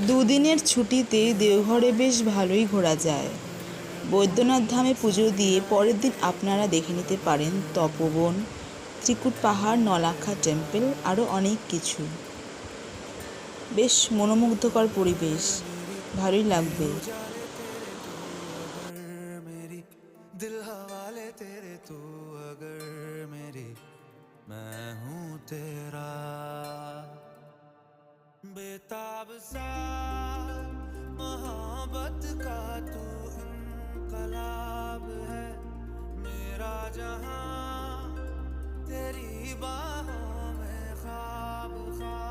দুদিনের ছুটিতে দেওঘরে বেশ ভালোই ঘোরা যায়। বৈদ্যনাথ ধামে পুজো দিয়ে পরের দিন আপনারা দেখে নিতে পারেন তপোবন, ত্রিকুট পাহাড়, নলাক্ষা টেম্পল, আরও অনেক কিছু। বেশ মনোমুগ্ধকর পরিবেশ, ভালোই লাগবে। दिल हवाले तेरे तू अगर मेरी मैं हूँ तेरा बेताब सा मोहब्बत का तू इनकलाब है मेरा जहां तेरी बाहों में ख्वाब ख्वाब